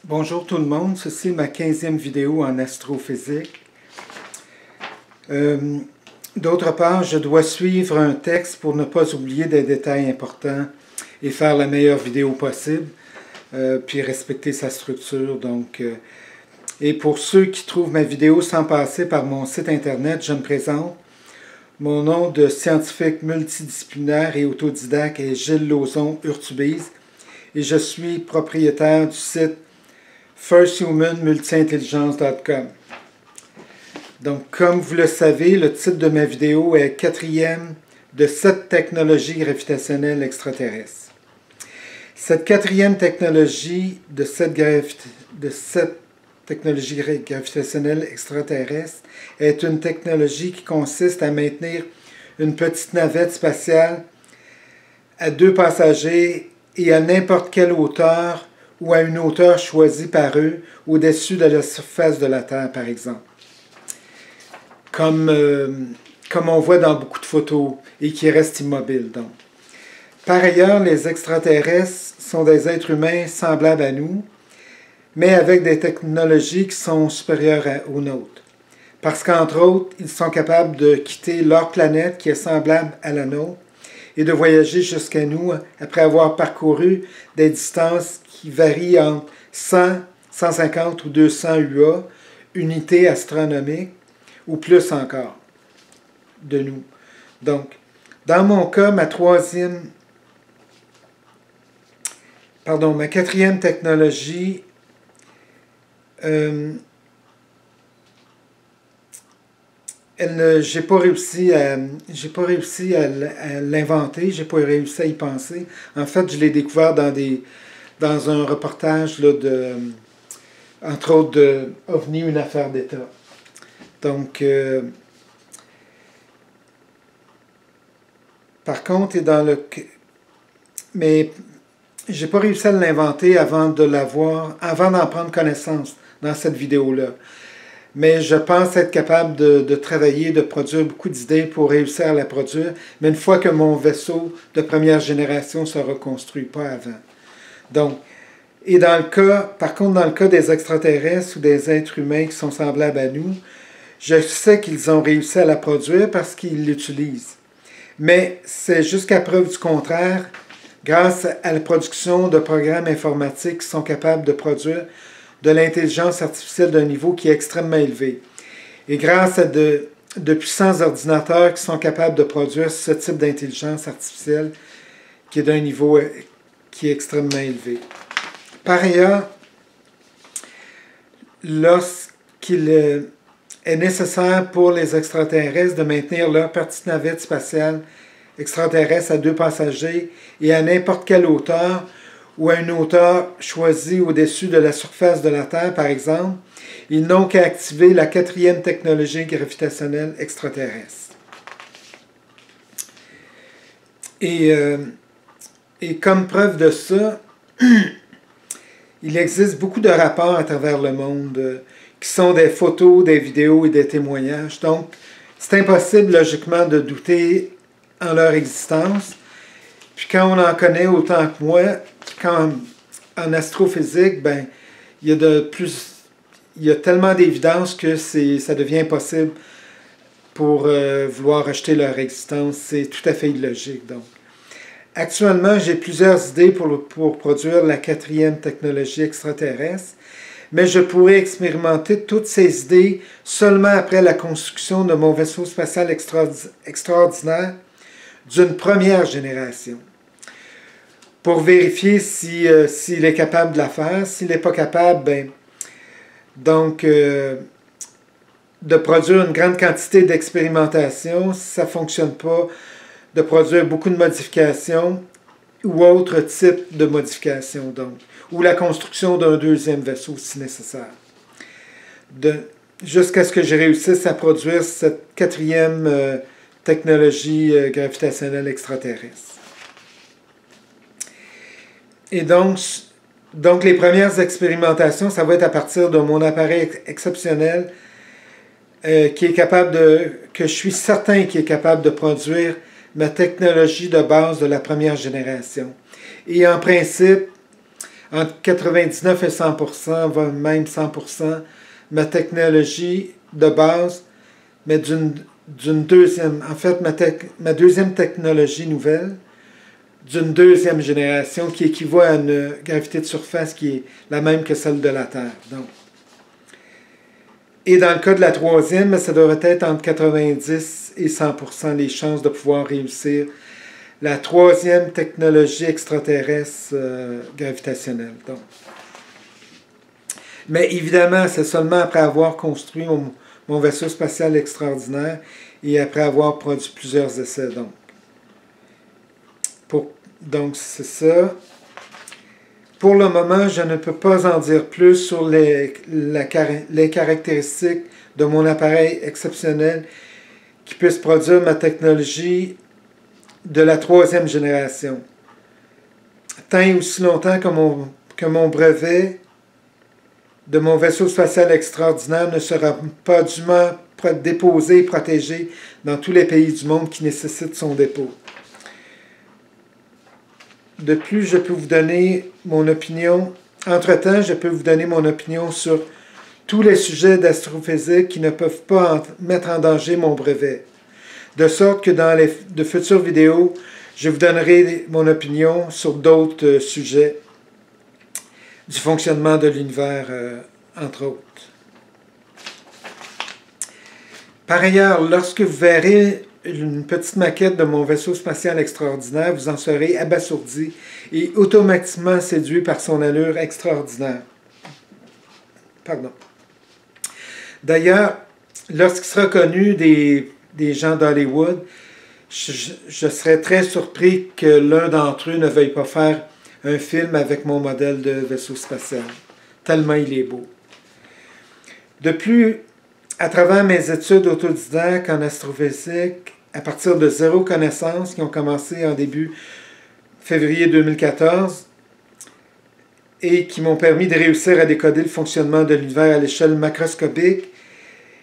Bonjour tout le monde, ceci est ma 15e vidéo en astrophysique. D'autre part, je dois suivre un texte pour ne pas oublier des détails importants et faire la meilleure vidéo possible, puis respecter sa structure. Et pour ceux qui trouvent ma vidéo sans passer par mon site internet, je me présente. Mon nom de scientifique multidisciplinaire et autodidacte est Gilles Lauzon Urtubise et je suis propriétaire du site firsthumanmultiintelligence.com. Donc, comme vous le savez, le titre de ma vidéo est 4e de 7 technologies gravitationnelles extraterrestres. Cette 4e technologie de 7 technologies gravitationnelles extraterrestres est une technologie qui consiste à maintenir une petite navette spatiale à 2 passagers et à n'importe quelle hauteur ou à une hauteur choisie par eux au-dessus de la surface de la Terre, par exemple. Comme on voit dans beaucoup de photos et qui restent immobiles. Donc. Par ailleurs, les extraterrestres sont des êtres humains semblables à nous, mais avec des technologies qui sont supérieures aux nôtres. Parce qu'entre autres, ils sont capables de quitter leur planète qui est semblable à la nôtre et de voyager jusqu'à nous après avoir parcouru des distances qui varient entre 100, 150 ou 200 UA, unités astronomiques, ou plus encore, de nous. Donc, dans mon cas, ma 4e technologie, j'ai pas réussi à l'inventer, j'ai pas réussi à y penser. En fait, je l'ai découvert dans un reportage là, entre autres de OVNI, une affaire d'État. Donc, par contre, mais j'ai pas réussi à l'inventer avant d'en prendre connaissance dans cette vidéo-là. Mais je pense être capable de travailler, de produire beaucoup d'idées pour réussir à la produire, mais une fois que mon vaisseau de première génération sera construit, pas avant. Donc, et par contre, dans le cas des extraterrestres ou des êtres humains qui sont semblables à nous, je sais qu'ils ont réussi à la produire parce qu'ils l'utilisent. Mais c'est jusqu'à preuve du contraire, grâce à la production de programmes informatiques qui sont capables de produire de l'intelligence artificielle d'un niveau qui est extrêmement élevé. Et grâce à de puissants ordinateurs qui sont capables de produire ce type d'intelligence artificielle qui est d'un niveau qui est extrêmement élevé. Par ailleurs, lorsqu'il est nécessaire pour les extraterrestres de maintenir leur petite navette spatiale extraterrestre à 2 passagers et à n'importe quelle hauteur ou à une hauteur choisie au-dessus de la surface de la Terre, par exemple, ils n'ont qu'à activer la 4e technologie gravitationnelle extraterrestre. Et comme preuve de ça, il existe beaucoup de rapports à travers le monde qui sont des photos, des vidéos et des témoignages. Donc, c'est impossible logiquement de douter en leur existence. Puis quand on en connaît autant que moi, en astrophysique, ben, il y a tellement d'évidence que ça devient impossible pour vouloir rejeter leur existence. C'est tout à fait illogique. Donc. Actuellement, j'ai plusieurs idées pour produire la 4e technologie extraterrestre, mais je pourrais expérimenter toutes ces idées seulement après la construction de mon vaisseau spatial extraordinaire d'une première génération. Pour vérifier s'il est capable de la faire. S'il n'est pas capable, de produire une grande quantité d'expérimentation, si ça ne fonctionne pas, de produire beaucoup de modifications ou autre type de modifications, ou la construction d'un 2e vaisseau si nécessaire. Jusqu'à ce que je réussisse à produire cette 4e technologie gravitationnelle extraterrestre. Et donc, les premières expérimentations, ça va être à partir de mon appareil exceptionnel que je suis certain qu'il est capable de produire ma technologie de base de la première génération. Et en principe, entre 99 et 100%, même 100%, ma technologie de base, mais d'une deuxième, en fait, ma deuxième technologie nouvelle, d'une deuxième génération qui équivaut à une gravité de surface qui est la même que celle de la Terre. Donc. Et dans le cas de la troisième, ça devrait être entre 90 et 100% les chances de pouvoir réussir la troisième technologie extraterrestre gravitationnelle. Donc. Mais évidemment, c'est seulement après avoir construit mon vaisseau spatial extraordinaire et après avoir produit plusieurs essais. Donc c'est ça. Pour le moment, je ne peux pas en dire plus sur les caractéristiques de mon appareil exceptionnel qui puisse produire ma technologie de la troisième génération. Tant et aussi longtemps que mon brevet de mon vaisseau spatial extraordinaire ne sera pas dûment déposé et protégé dans tous les pays du monde qui nécessitent son dépôt. De plus, je peux vous donner mon opinion. Entre-temps, je peux vous donner mon opinion sur tous les sujets d'astrophysique qui ne peuvent pas mettre en danger mon brevet. De sorte que dans de futures vidéos, je vous donnerai mon opinion sur d'autres sujets du fonctionnement de l'univers, entre autres. Par ailleurs, lorsque vous verrez une petite maquette de mon vaisseau spatial extraordinaire, vous en serez abasourdi et automatiquement séduit par son allure extraordinaire. Pardon. D'ailleurs, lorsqu'il sera connu des gens d'Hollywood, je serais très surpris que l'un d'entre eux ne veuille pas faire un film avec mon modèle de vaisseau spatial, tellement il est beau. De plus, à travers mes études autodidactes en astrophysique, à partir de zéro connaissance, qui ont commencé en début février 2014, et qui m'ont permis de réussir à décoder le fonctionnement de l'univers à l'échelle macroscopique,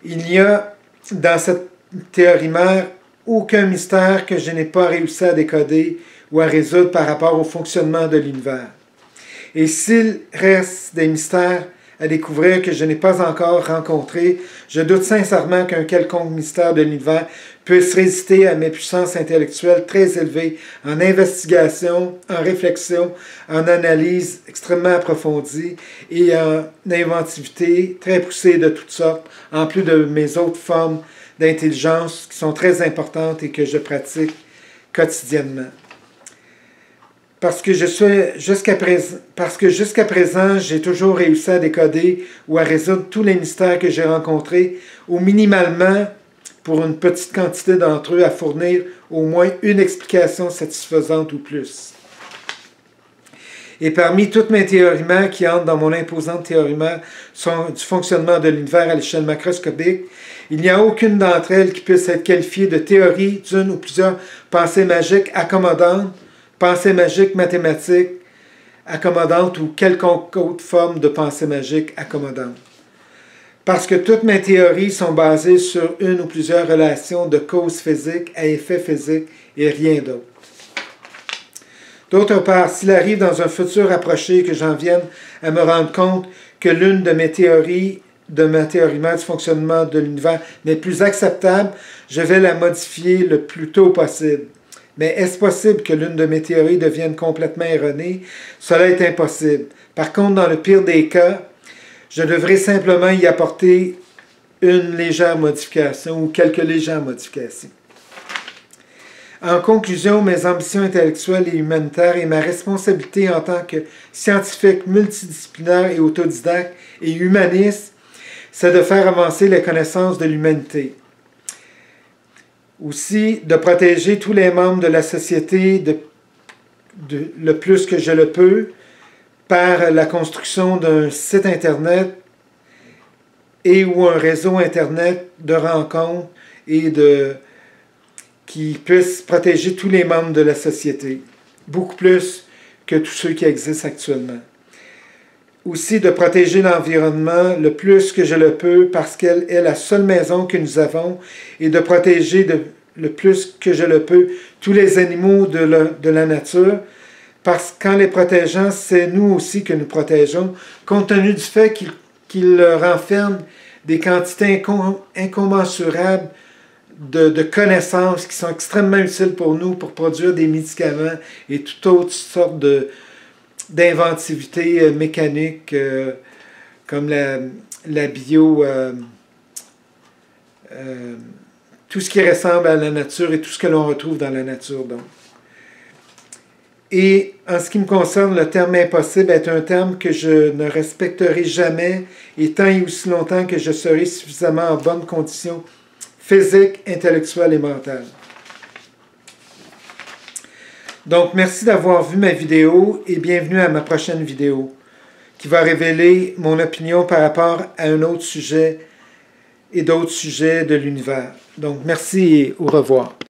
il n'y a dans cette théorie mère aucun mystère que je n'ai pas réussi à décoder ou à résoudre par rapport au fonctionnement de l'univers. Et s'il reste des mystères à découvrir que je n'ai pas encore rencontrés, je doute sincèrement qu'un quelconque mystère de l'univers puisse résister à mes puissances intellectuelles très élevées en investigation, en réflexion, en analyse extrêmement approfondie et en inventivité très poussée de toutes sortes, en plus de mes autres formes d'intelligence qui sont très importantes et que je pratique quotidiennement. Parce que jusqu'à présent, j'ai toujours réussi à décoder ou à résoudre tous les mystères que j'ai rencontrés, ou minimalement, pour une petite quantité d'entre eux, à fournir au moins une explication satisfaisante ou plus. Et parmi toutes mes théories mères qui entrent dans mon imposante théorie mère du fonctionnement de l'univers à l'échelle macroscopique, il n'y a aucune d'entre elles qui puisse être qualifiée de théorie d'une ou plusieurs pensées magiques accommodantes, pensée magique mathématique accommodante ou quelconque autre forme de pensée magique accommodante. Parce que toutes mes théories sont basées sur une ou plusieurs relations de cause physique à effet physique et rien d'autre. D'autre part, s'il arrive dans un futur approché que j'en vienne à me rendre compte que l'une de mes théories, de ma théorie du fonctionnement de l'univers n'est plus acceptable, je vais la modifier le plus tôt possible. Mais est-ce possible que l'une de mes théories devienne complètement erronée? Cela est impossible. Par contre, dans le pire des cas, je devrais simplement y apporter une légère modification ou quelques légères modifications. En conclusion, mes ambitions intellectuelles et humanitaires et ma responsabilité en tant que scientifique multidisciplinaire et autodidacte et humaniste, c'est de faire avancer les connaissances de l'humanité. Aussi, de protéger tous les membres de la société le plus que je le peux par la construction d'un site Internet et ou un réseau Internet de rencontres et qui puisse protéger tous les membres de la société, beaucoup plus que tous ceux qui existent actuellement. Aussi de protéger l'environnement le plus que je le peux parce qu'elle est la seule maison que nous avons et de protéger le plus que je le peux tous les animaux de la nature parce qu'en les protégeant, c'est nous aussi que nous protégeons, compte tenu du fait qu'ils renferment des quantités incommensurables de connaissances qui sont extrêmement utiles pour nous pour produire des médicaments et toute autre sorte d'inventivité mécanique comme la bio, tout ce qui ressemble à la nature et tout ce que l'on retrouve dans la nature. Donc. Et en ce qui me concerne, le terme impossible est un terme que je ne respecterai jamais et tant et aussi longtemps que je serai suffisamment en bonne condition physique, intellectuelle et mentale. Donc, merci d'avoir vu ma vidéo et bienvenue à ma prochaine vidéo qui va révéler mon opinion par rapport à un autre sujet et d'autres sujets de l'univers. Donc, merci et au revoir.